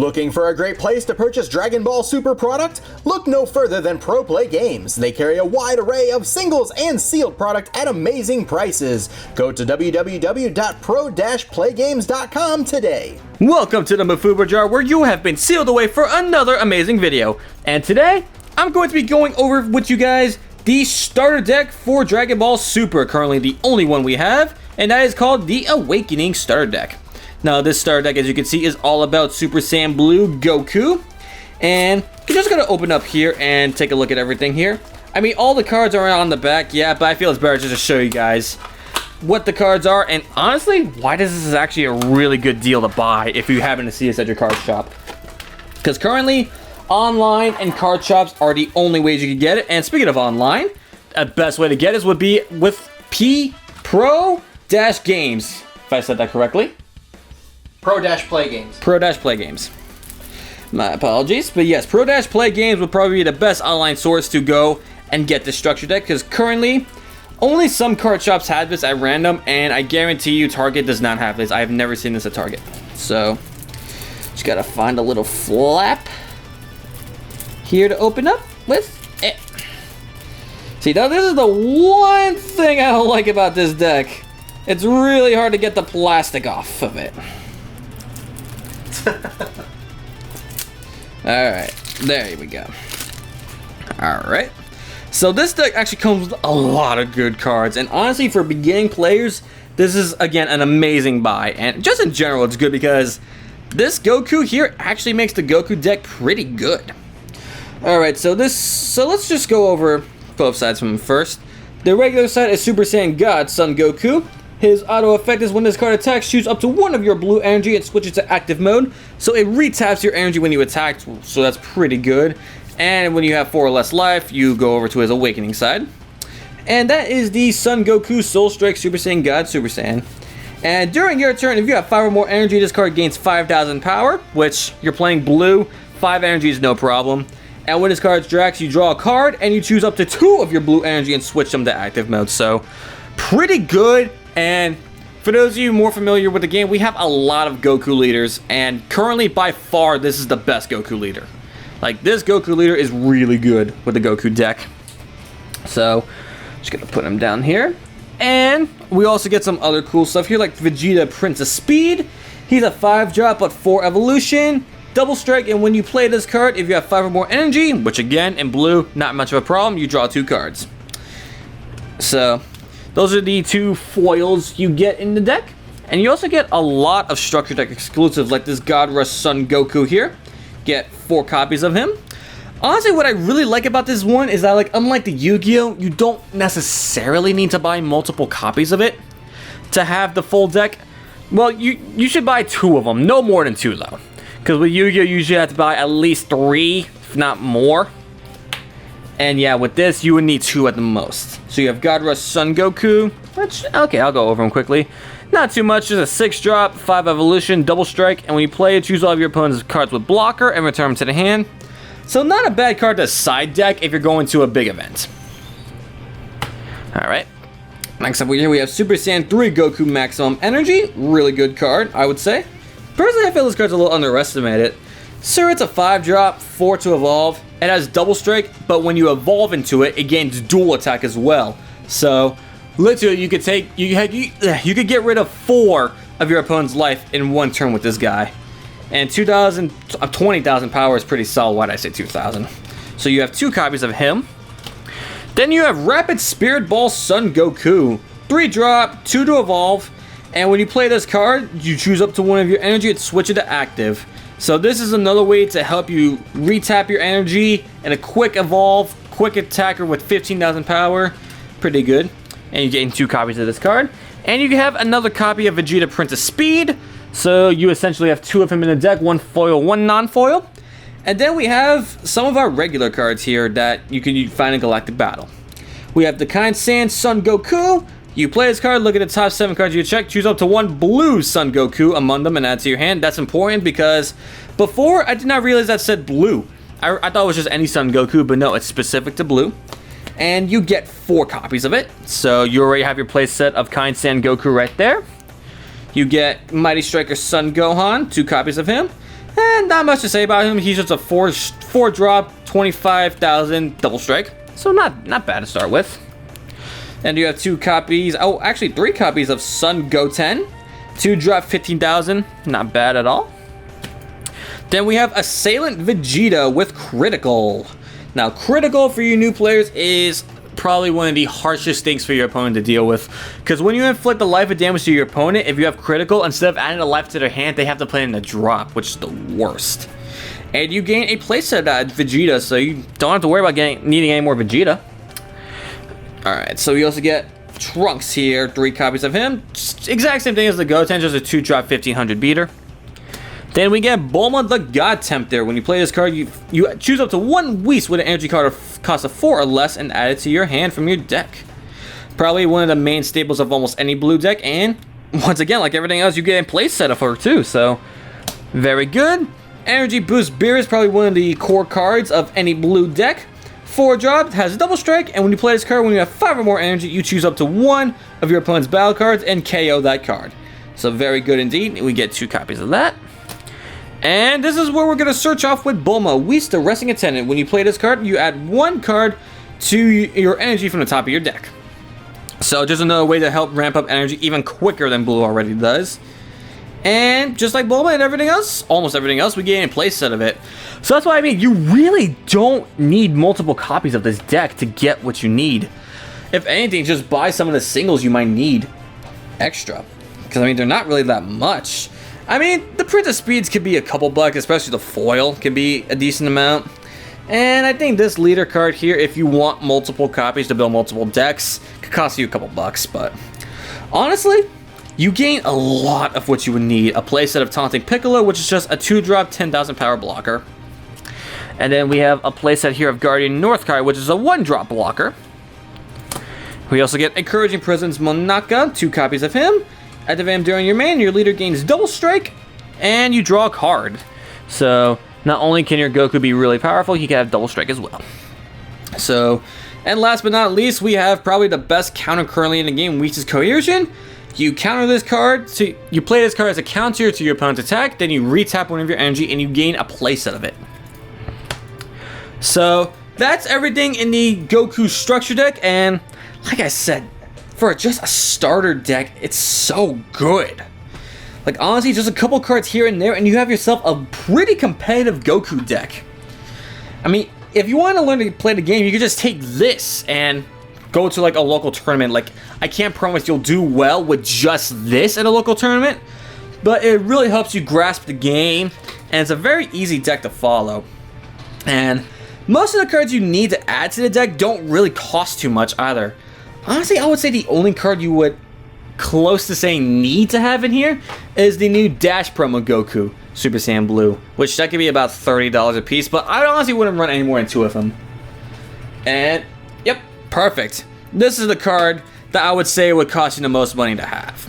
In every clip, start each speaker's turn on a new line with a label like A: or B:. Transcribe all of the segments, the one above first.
A: Looking for a great place to purchase Dragon Ball Super product? Look no further than Pro Play Games. They carry a wide array of singles and sealed product at amazing prices. Go to www.pro-playgames.com today.
B: Welcome to the Mafuba Jar, where you have been sealed away for another amazing video. And today, I'm going to be going over with you guys the starter deck for Dragon Ball Super, currently the only one we have, and that is called the Awakening starter deck. Now, this starter deck, as you can see, is all about Super Saiyan Blue Goku. And you're just going to open up here and take a look at everything here. I mean, all the cards are on the back, yeah, but I feel it's better just to show you guys what the cards are. And honestly, why this is actually a really good deal to buy if you happen to see this at your card shop. Because currently, online and card shops are the only ways you can get it. And speaking of online, the best way to get it would be with Pro-Play Games, if I said that correctly.
C: Pro-Play Games.
B: Pro-Play Games. My apologies, but yes, Pro-Play Games would probably be the best online source to go and get this structure deck, because currently, only some card shops have this at random, and I guarantee you Target does not have this. I have never seen this at Target. So, just gotta find a little flap here to open up with. See, now this is the one thing I don't like about this deck. It's really hard to get the plastic off of it. Alright, there we go. Alright, so this deck actually comes with a lot of good cards, and honestly, for beginning players, this is, again, an amazing buy. And just in general, it's good because this Goku here actually makes the Goku deck pretty good. Alright, so let's just go over both sides from him first. The regular side is Super Saiyan God Son Goku. His auto effect is when this card attacks, choose up to one of your blue energy and switch it to active mode. So it retaps your energy when you attack, so that's pretty good. And when you have 4 or less life, you go over to his Awakening side. And that is the Son Goku Soul Strike Super Saiyan God Super Saiyan. And during your turn, if you have 5 or more energy, this card gains 5,000 power, which you're playing blue, 5 energy is no problem. And when this card drags, you draw a card and you choose up to 2 of your blue energy and switch them to active mode. So pretty good. And for those of you more familiar with the game, we have a lot of Goku Leaders, and currently by far this is the best Goku Leader. Like, this Goku Leader is really good with the Goku deck. So just gonna put him down here. And we also get some other cool stuff here, like Vegeta Prince of Speed. He's a 5-drop but 4 evolution, double strike, and when you play this card, if you have 5 or more energy, which again in blue not much of a problem, you draw 2 cards. So those are the 2 foils you get in the deck. And you also get a lot of structure deck exclusives, like this God Rush Son Goku here. Get 4 copies of him. Honestly, what I really like about this one is that, like, unlike the Yu-Gi-Oh!, you don't necessarily need to buy multiple copies of it to have the full deck. Well, you should buy 2 of them, no more than 2 though. Because with Yu-Gi-Oh! You usually have to buy at least 3, if not more. And yeah, with this, you would need 2 at the most. So you have God Rush Son Goku, which, okay, I'll go over them quickly. Not too much, just a 6-drop, 5 evolution, double strike, and when you play it, choose all of your opponent's cards with blocker and return them to the hand. So not a bad card to side deck if you're going to a big event. Alright, next up here we have Super Saiyan 3 Goku Maximum Energy. Really good card, I would say. Personally, I feel this card's a little underestimated. Sure, it's a 5-drop, 4 to evolve. It has double strike, but when you evolve into it, it gains dual attack as well. So literally, you could take you could get rid of 4 of your opponent's life in 1 turn with this guy. And 20,000 power is pretty solid. Why did I say 2,000? So you have 2 copies of him. Then you have Rapid Spirit Ball Son Goku, 3-drop, 2 to evolve. And when you play this card, you choose up to 1 of your energy and switch it to active. So this is another way to help you retap your energy and a quick evolve, quick attacker with 15,000 power. Pretty good. And you gain 2 copies of this card. And you can have another copy of Vegeta Prince of Speed. So you essentially have 2 of him in the deck, 1 foil, 1 non-foil. And then we have some of our regular cards here that you can find in Galactic Battle. We have the Kind Saiyan Son Goku. You play this card, look at the top 7 cards you check, choose up to 1 blue Son Goku among them and add to your hand. That's important because before, I did not realize that said blue. I thought it was just any Son Goku, but no, it's specific to blue. And you get 4 copies of it. So you already have your play set of Kind Saiyan Goku right there. You get Mighty Striker Son Gohan, 2 copies of him. And not much to say about him. He's just a 4 drop, 25,000 double strike. So not bad to start with. And you have 2 copies, oh actually 3 copies of Sun Goten. 2 drop, 15,000, not bad at all. Then we have Assailant Vegeta with Critical. Now Critical for you new players is probably one of the harshest things for your opponent to deal with. Because when you inflict the life of damage to your opponent, if you have Critical, instead of adding a life to their hand, they have to play in the drop, which is the worst. And you gain a playset Vegeta, so you don't have to worry about needing any more Vegeta. Alright, so we also get Trunks here, 3 copies of him. Exact same thing as the Goten, just a 2 drop 1500 beater. Then we get Bulma the God Tempter. When you play this card, you choose up to 1 Whis with an energy card of cost of 4 or less and add it to your hand from your deck. Probably one of the main staples of almost any blue deck, and once again, like everything else, you get a playset of her too, so very good. Energy Boost Beer is probably one of the core cards of any blue deck. 4 drop, has a double strike, and when you play this card, when you have 5 or more energy, you choose up to 1 of your opponent's battle cards and KO that card. So very good indeed. We get 2 copies of that. And this is where we're going to search off with Bulma, Whis the Resting Attendant. When you play this card, you add 1 card to your energy from the top of your deck. So just another way to help ramp up energy even quicker than blue already does. And just like Bulma and everything else, almost everything else, we get a playset of it. So that's why I mean, you really don't need multiple copies of this deck to get what you need. If anything, just buy some of the singles you might need extra. Because I mean, they're not really that much. I mean, the Princess Speeds could be a couple bucks, especially the foil can be a decent amount. And I think this leader card here, if you want multiple copies to build multiple decks, could cost you a couple bucks. But honestly, you gain a lot of what you would need. A playset of Taunting Piccolo, which is just a 2 drop, 10,000 power blocker. And then we have a playset here of Guardian Northkai, which is a 1 drop blocker. We also get Encouraging Presence Monaka, 2 copies of him. Activate him during your main, your leader gains double strike, and you draw a card. So not only can your Goku be really powerful, he can have double strike as well. So, and last but not least, we have probably the best counter currently in the game, Whis' Coercion. You counter this card, so you play this card as a counter to your opponent's attack, then you retap one of your energy and you gain a playset of it. So that's everything in the Goku structure deck, and like I said, for just a starter deck, it's so good. Like honestly, just a couple cards here and there, and you have yourself a pretty competitive Goku deck. I mean, if you want to learn to play the game, you could just take this and go to like a local tournament. Like, I can't promise you'll do well with just this at a local tournament, but it really helps you grasp the game, and it's a very easy deck to follow. And most of the cards you need to add to the deck don't really cost too much either. Honestly, I would say the only card you would close to saying need to have in here is the new Dash promo Goku, Super Saiyan Blue, which that could be about $30 a piece, but I honestly wouldn't run any more than 2 of them. And, yep, perfect. This is the card that I would say would cost you the most money to have.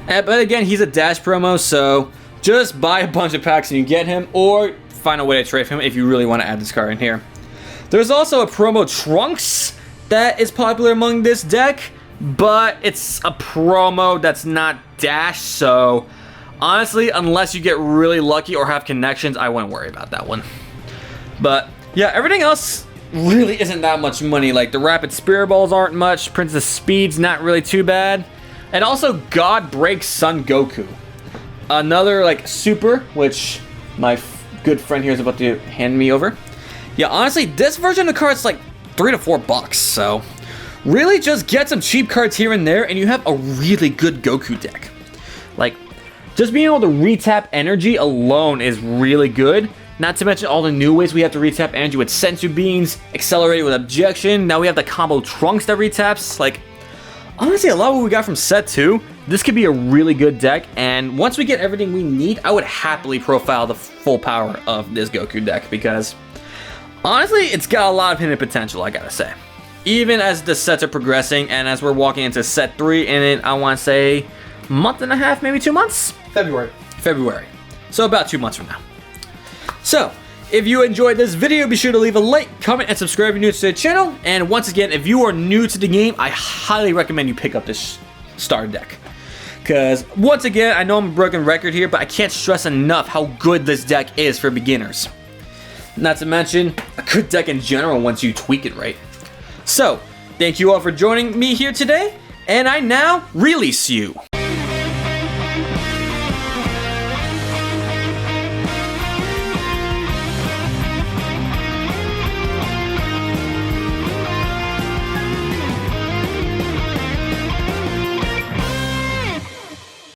B: But again, he's a Dash promo, so just buy a bunch of packs and you get him, or find a way to trade him if you really want to add this card in here. There's also a promo Trunks that is popular among this deck, but it's a promo that's not Dash, so honestly, unless you get really lucky or have connections, I wouldn't worry about that one. But yeah, everything else really isn't that much money. Like the Rapid Spirit Balls aren't much, Princess Speed's not really too bad, and also God Breaks Son Goku, another like super, which my good friend here is about to hand me over. Yeah, honestly, this version of the card's like $3 to $4, so really just get some cheap cards here and there and you have a really good Goku deck. Like, just being able to retap energy alone is really good. Not to mention all the new ways we have to retap energy with Sensu Beans, Accelerated with Objection. Now we have the combo Trunks that retaps. Like, honestly, a lot of what we got from set 2, this could be a really good deck. And once we get everything we need, I would happily profile the full power of this Goku deck because honestly, it's got a lot of hidden potential, I gotta say. Even as the sets are progressing and as we're walking into set 3 in, I want to say, month and a half, maybe 2 months? February. So about 2 months from now. So, if you enjoyed this video, be sure to leave a like, comment, and subscribe if you're new to the channel. And once again, if you are new to the game, I highly recommend you pick up this starter deck. Because, once again, I know I'm a broken record here, but I can't stress enough how good this deck is for beginners. Not to mention, a good deck in general once you tweak it right. So, thank you all for joining me here today, and I now release you.